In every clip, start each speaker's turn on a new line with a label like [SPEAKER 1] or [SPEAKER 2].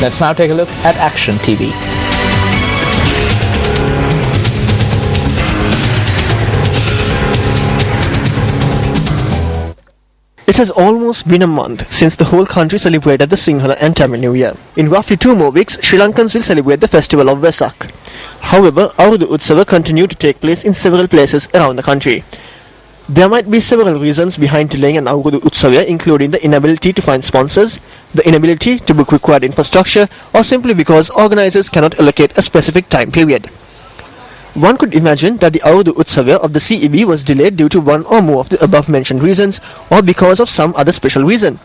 [SPEAKER 1] Let's now take a look at Action TV.
[SPEAKER 2] It has almost been a month since the whole country celebrated the Sinhala and Tamil New Year. In roughly 2 more weeks, Sri Lankans will celebrate the festival of Vesak. However, Aurudu Utsava continue to take place in several places around the country. There might be several reasons behind delaying an Aurudu Utsava, including the inability to find sponsors, the inability to book required infrastructure, or simply because organizers cannot allocate a specific time period. One could imagine that the Aurudu Utsava of the CEB was delayed due to one or more of the above mentioned reasons, or because of some other special reason.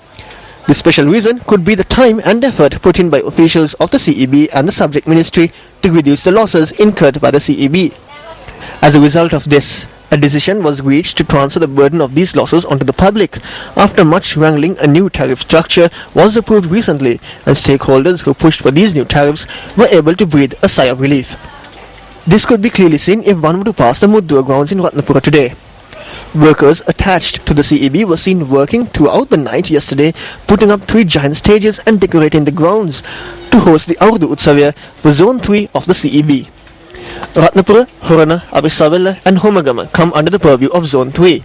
[SPEAKER 2] The special reason could be the time and effort put in by officials of the CEB and the subject ministry to reduce the losses incurred by the CEB. As a result of this, a decision was reached to transfer the burden of these losses onto the public. After much wrangling, a new tariff structure was approved recently, and stakeholders who pushed for these new tariffs were able to breathe a sigh of relief. This could be clearly seen if one were to pass the Muddura grounds in Ratnapura today. Workers attached to the CEB were seen working throughout the night yesterday, putting up 3 giant stages and decorating the grounds to host the Aurudu Utsava for Zone 3 of the CEB. Ratnapura, Horana, Abisavella and Homagama come under the purview of Zone 3.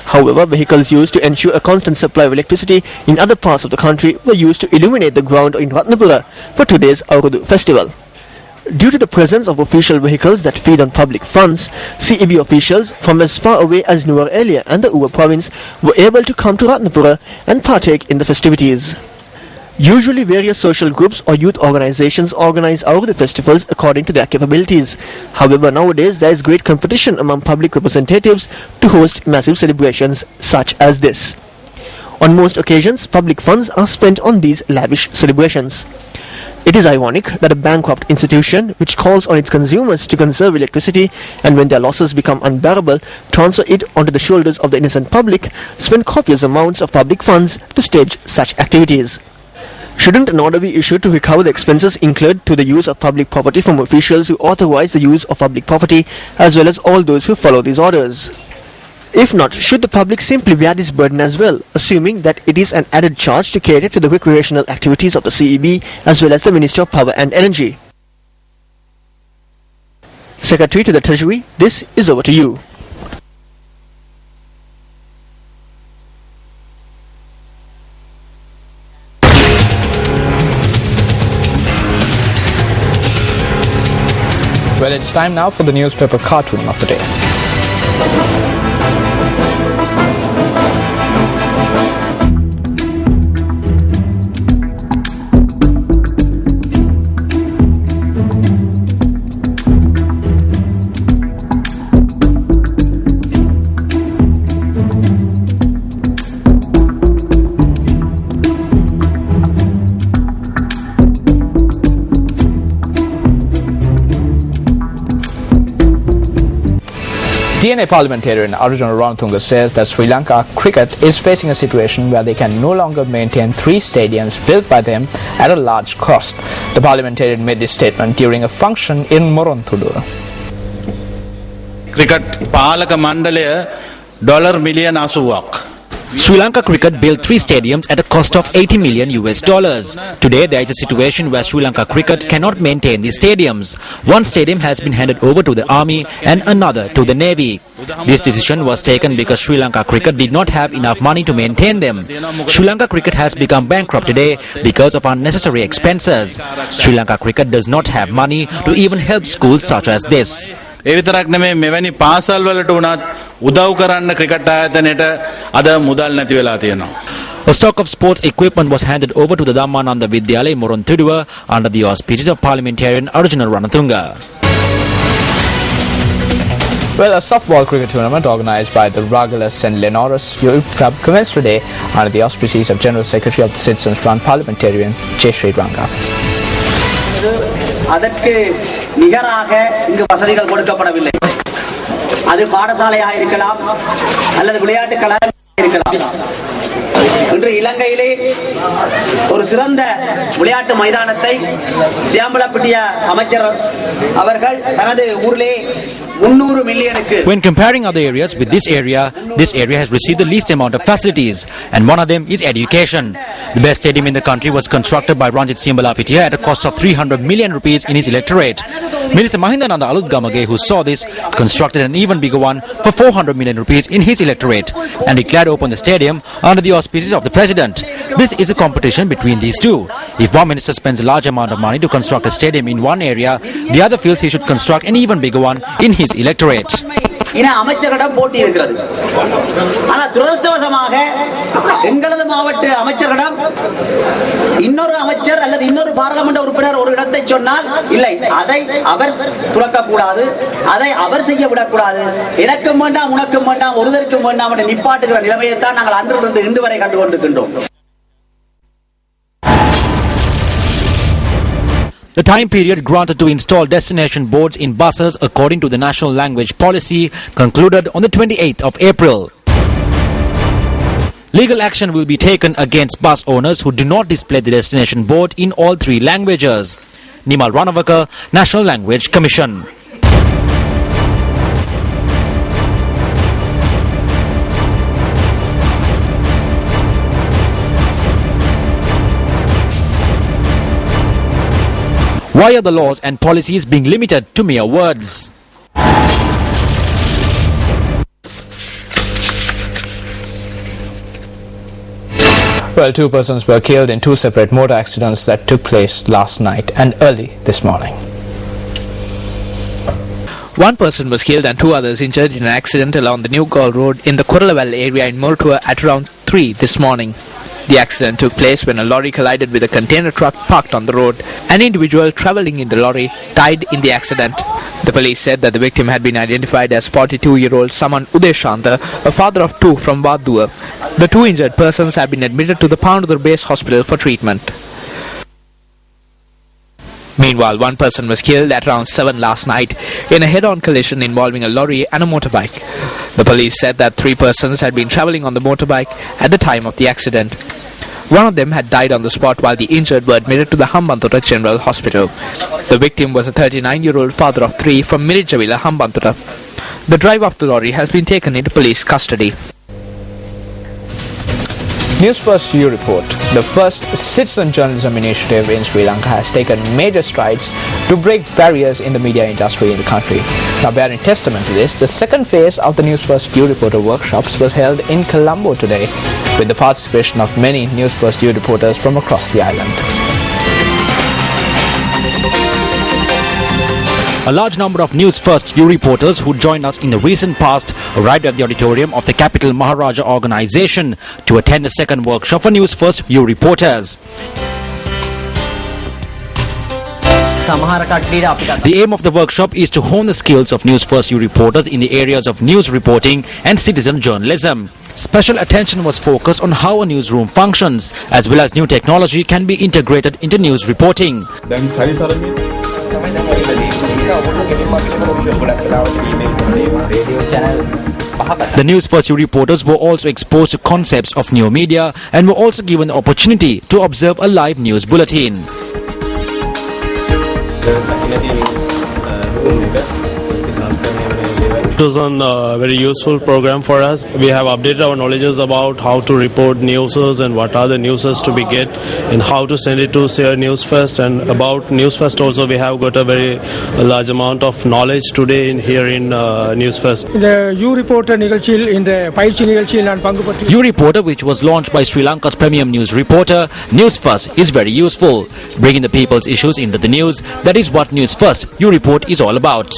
[SPEAKER 2] However, vehicles used to ensure a constant supply of electricity in other parts of the country were used to illuminate the ground in Ratnapura for today's Aurudu festival. Due to the presence of official vehicles that feed on public funds, CEB officials from as far away as Nuwara Eliya and the Uva province were able to come to Ratnapura and partake in the festivities. Usually various social groups or youth organizations organize Aurudu festivals according to their capabilities. However, nowadays there is great competition among public representatives to host massive celebrations such as this. On most occasions, public funds are spent on these lavish celebrations. It is ironic that a bankrupt institution which calls on its consumers to conserve electricity and when their losses become unbearable, transfer it onto the shoulders of the innocent public, spend copious amounts of public funds to stage such activities. Shouldn't an order be issued to recover the expenses incurred to the use of public property from officials who authorize the use of public property as well as all those who follow these orders? If not, should the public simply bear this burden as well, assuming that it is an added charge to cater to the recreational activities of the CEB as well as the Ministry of Power and Energy? Secretary to the Treasury, this is over to you.
[SPEAKER 1] Well, it's time now for the newspaper cartoon of the day. DNA parliamentarian Arjuna Ranatunga says that Sri Lanka cricket is facing a situation where they can no longer maintain 3 stadiums built by them at a large cost. The parliamentarian made this statement during a function in Moronthudu.
[SPEAKER 3] Cricket Palaka Mandalaya $1 million asuwak.
[SPEAKER 4] Sri Lanka Cricket built 3 stadiums at a cost of $80 million. Today there is a situation where Sri Lanka Cricket cannot maintain these stadiums. One stadium has been handed over to the army and another to the navy. This decision was taken because Sri Lanka Cricket did not have enough money to maintain them. Sri Lanka Cricket has become bankrupt today because of unnecessary expenses. Sri Lanka Cricket does not have money to even help schools such as this.
[SPEAKER 3] ඒ විතරක් නෙමෙයි මෙවැනි පාසල් වලට උනත් උදව් කරන්න cricket ආයතනයට අද මුදල් නැති වෙලා තියෙනවා.
[SPEAKER 4] A stock of sports equipment was handed over to the Dhammananda Vidyalaya in Moronthuduwa under the auspices of parliamentarian Arjuna Ranatunga.
[SPEAKER 1] Well, a softball cricket tournament organized by the Ragala St. Leonardus Youth Club commenced today under the auspices of General Secretary of the Citizens Front parliamentarian J. Sri Ranga.
[SPEAKER 5] அதற்கு நிகராக இங்கு வசதிகள் கொடுக்கப்படவில்லை. அது பாடசாலையாக இருக்கலாம் அல்லது விளையாட்டு கழகமாக இருக்கலாம். இன்று இலங்கையிலே ஒரு சிறந்த விளையாட்டு மைதானத்தை சியாம்பலப்பட்டிய அமைச்சர் அவர்கள் தனது ஊரிலே 300 மில்லியனுக்கு.
[SPEAKER 4] When comparing other areas with this area has received the least amount of facilities, and one of them is education. The best stadium in the country was constructed by Ranjit Siambalapitiya at a cost of 300 million rupees in his electorate. Minister Mahindananda Alutgamage, who saw this, constructed an even bigger one for 400 million rupees in his electorate and declared open the stadium under the auspices of the President. This is a competition between these two. If one minister spends a large amount of money to construct a stadium in one area, the other feels he should construct an even bigger one in his electorate.
[SPEAKER 5] இன அமைச்சர்களிடம் போட்டி இருக்கிறது. ஆனால் துரதிர்ஷ்டவசமாக எங்களது மாவட்ட அமைச்சர்களிடம் இன்னொரு அமைச்சர் அல்லது இன்னொரு பாராளுமன்ற உறுப்பினர் ஒரு இடத்தை சொன்னால் இல்லை, அதை அவர் துறக்கக்கூடாது, அதை அவர் செய்ய விடக்கூடாது, எனக்கும் வேண்டாம் உனக்கும் வேண்டாம் ஒருதற்கும் வேண்டாம் என்ற நிப்பாட்டுகிற நிலைமையைத்தான் நாங்கள் அன்றிலிருந்து இன்று வரை கண்டு கொண்டிருக்கின்றோம்.
[SPEAKER 4] The time period granted to install destination boards in buses according to the national language policy concluded on the 28th of April. Legal action will be taken against bus owners who do not display the destination board in all three languages. Nimal Ranavaka, National Language Commission. Why are the laws and policies being limited to mere words?
[SPEAKER 1] Well, 2 persons were killed in 2 separate motor accidents that took place last night and early this morning. 1 person was killed and 2 others injured in an accident along the New Gaul Road in the Kuralavel area in Mortua at around 3 this morning. The accident took place when a lorry collided with a container truck parked on the road. An individual travelling in the lorry died in the accident. The police said that the victim had been identified as 42-year-old Saman Udeshanta, a father of 2 from Vadua. The 2 injured persons have been admitted to the Pandur Base Hospital for treatment. Meanwhile, 1 person was killed at around 7 last night in a head-on collision involving a lorry and a motorbike. The police said that 3 persons had been travelling on the motorbike at the time of the accident. One of them had died on the spot while the injured were admitted to the Hambantota General Hospital. The victim was a 39-year-old father of 3 from Mirijavila, Hambantota. The driver of the lorry has been taken into police custody. News First View report. The first citizen journalism initiative in Sri Lanka has taken major strides to break barriers in the media industry in the country. Now, bearing testament to this, the second phase of the News First View reporter workshops was held in Colombo today with the participation of many News First View reporters from across the island.
[SPEAKER 4] A large number of News First View reporters who joined us in the recent past arrived at the auditorium of the Capital Maharaja organization to attend the second workshop for News First View reporters. The aim of the workshop is to hone the skills of News First View reporters in the areas of news reporting and citizen journalism. Special attention was focused on how a newsroom functions, as well as new technology can be integrated into news reporting. The News First View reporters were also exposed to concepts of new media and were also given the opportunity to observe a live news bulletin.
[SPEAKER 6] It was a very useful program for us. We have updated our knowledges about how to report newses and what are the newses to be get and how to send it to say News First. And about News First also we have got a very large amount of knowledge today here in News First.
[SPEAKER 7] The U Reporter நிகழ்ச்சியில் இந்த பயிற்சி நிகழ்ச்சியில் நான் பங்கு பெற்று
[SPEAKER 4] U Reporter, which was launched by Sri Lanka's premium news reporter, News First is very useful. Bringing the people's issues into the news, that is what News First U Report is all about.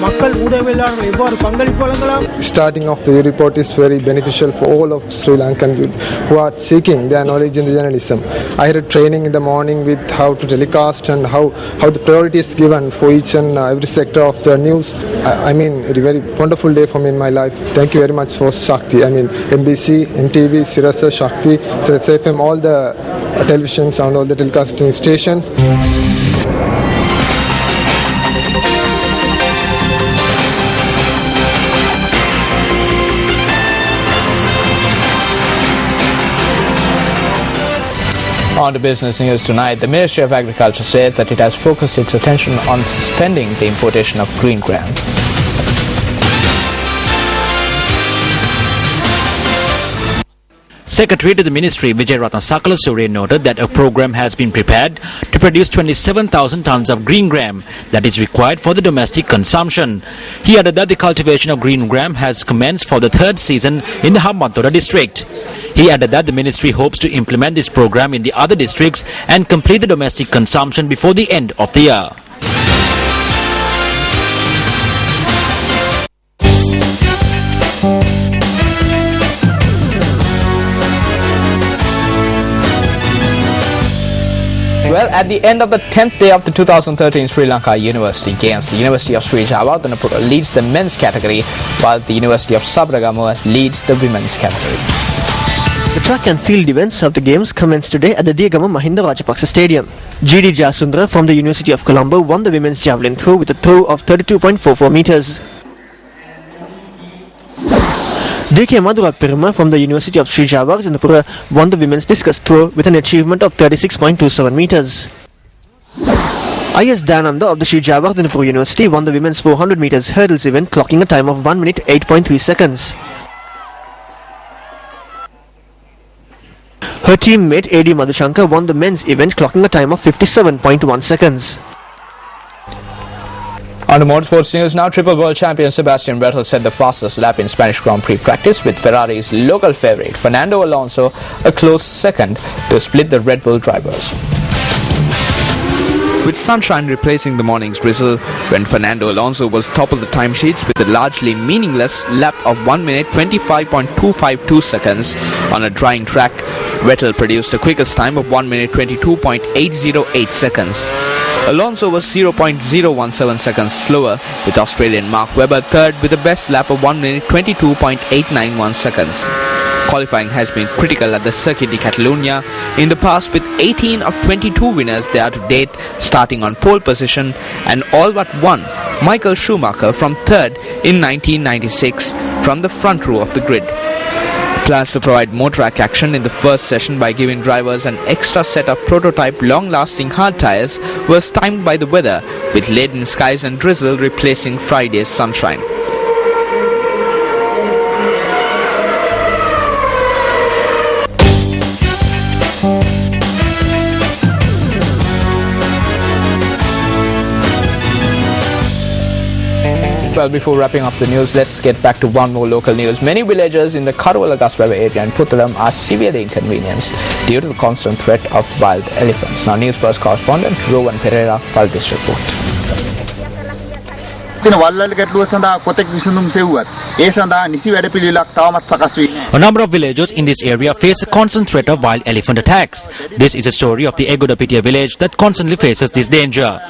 [SPEAKER 7] மக்கள் ஊடகவியலாளர்கள் எவ்வாறு பங்களிப்பு வழங்கலாம்?
[SPEAKER 8] Starting off the report is very beneficial for all of Sri Lankan youth who are seeking their knowledge in the journalism. I had a training in the morning with how to telecast and how the priority is given for each and every sector of the news. I mean, a very wonderful day for me in my life. Thank you very much for Shakti. I mean, MBC, MTV, Sirasa, Shakti, Sirasa FM, all the televisions and all the telecasting stations.
[SPEAKER 1] On to business news tonight, the Ministry of Agriculture said that it has focused its attention on suspending the importation of green gram.
[SPEAKER 4] Secretary to the Ministry Vijay Ratna Sakala Surya noted that a program has been prepared to produce 27,000 tons of green gram that is required for the domestic consumption. He added that the cultivation of green gram has commenced for the third season in the Hambantota district. He added that the ministry hopes to implement this program in the other districts and complete the domestic consumption before the end of the year.
[SPEAKER 1] Well, at the end of the 10th day of the 2013 Sri Lanka University Games, the University of Sri Jawaharlal leads the men's category, while the University of Sabaragamuwa leads the women's category.
[SPEAKER 2] The track and field events of the games commenced today at the Diagama Mahinda Rajapaksa Stadium. GD Jasundra from the University of Colombo won the women's javelin throw with a throw of 32.44 meters. DK Madhurapirma from the University of Sri Jawaharlal won the women's discus throw with an achievement of 36.27 meters. IS Dananda of the Sri Jawaharlal University won the women's 400 meters hurdles event, clocking a time of 1 minute 8.3 seconds. Her teammate AD Madhushankar won the men's event, clocking a time of 57.1 seconds.
[SPEAKER 1] On to motorsports news now, triple world champion Sebastian Vettel set the fastest lap in Spanish Grand Prix practice, with Ferrari's local favourite Fernando Alonso a close second to split the Red Bull drivers. With sunshine replacing the morning's drizzle, when Fernando Alonso was top of the timesheets with a largely meaningless lap of 1 minute 25.252 seconds on a drying track, Vettel produced the quickest time of 1 minute 22.808 seconds. Alonso was 0.017 seconds slower, with Australian Mark Webber third with a best lap of 1 minute 22.891 seconds. Qualifying has been critical at the Circuit de Catalunya in the past, with 18 of 22 winners there to date starting on pole position, and all but one, Michael Schumacher from third in 1996 from the front row of the grid. Plans to provide more track action in the first session by giving drivers an extra set of prototype long-lasting hard tyres was timed by the weather, with leaden skies and drizzle replacing Friday's sunshine. Well, before wrapping up the news, let's get back to one more local news. Many villagers in the Karuwala-Gaswava area and Puttalam are severely inconvenienced due to the constant threat of wild elephants. Now, News First correspondent Rowan Pereira filed this report.
[SPEAKER 9] A
[SPEAKER 4] number of villagers in this area face a constant threat of wild elephant attacks. This is a story of the Egodapitia village that constantly faces this danger.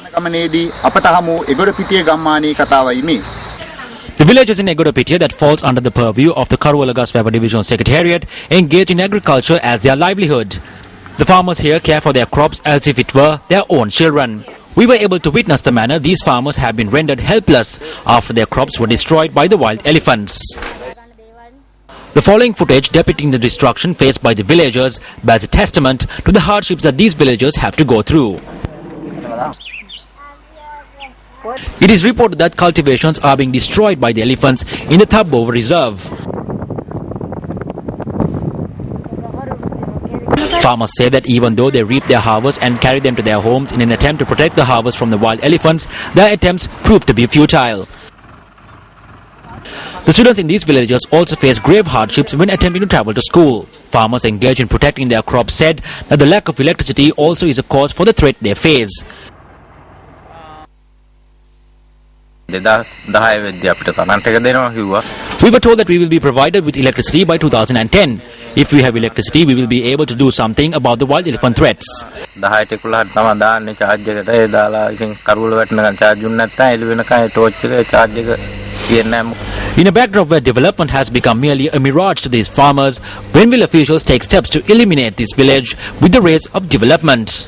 [SPEAKER 4] The villagers in Egodapitia, that falls under the purview of the Karuwala-Gaswava Divisional Secretariat, engage in agriculture as their livelihood. The farmers here care for their crops as if it were their own children. We were able to witness the manner these farmers have been rendered helpless after their crops were destroyed by the wild elephants. The following footage depicting the destruction faced by the villagers bears a testament to the hardships that these villagers have to go through. It is reported that cultivations are being destroyed by the elephants in the Thabova Reserve. Farmers say that even though they reap their harvest and carry them to their homes in an attempt to protect the harvest from the wild elephants, their attempts prove to be futile. The students in these villages also face grave hardships when attempting to travel to school. Farmers engaged in protecting their crops said that the lack of electricity also is a cause for the threat they face. We were told that we will be provided with electricity by 2010. If we have electricity, we will be able to do something about the wild elephant threats. In a backdrop where development has become merely a mirage to these farmers, when will officials take steps to eliminate this village with the race of development?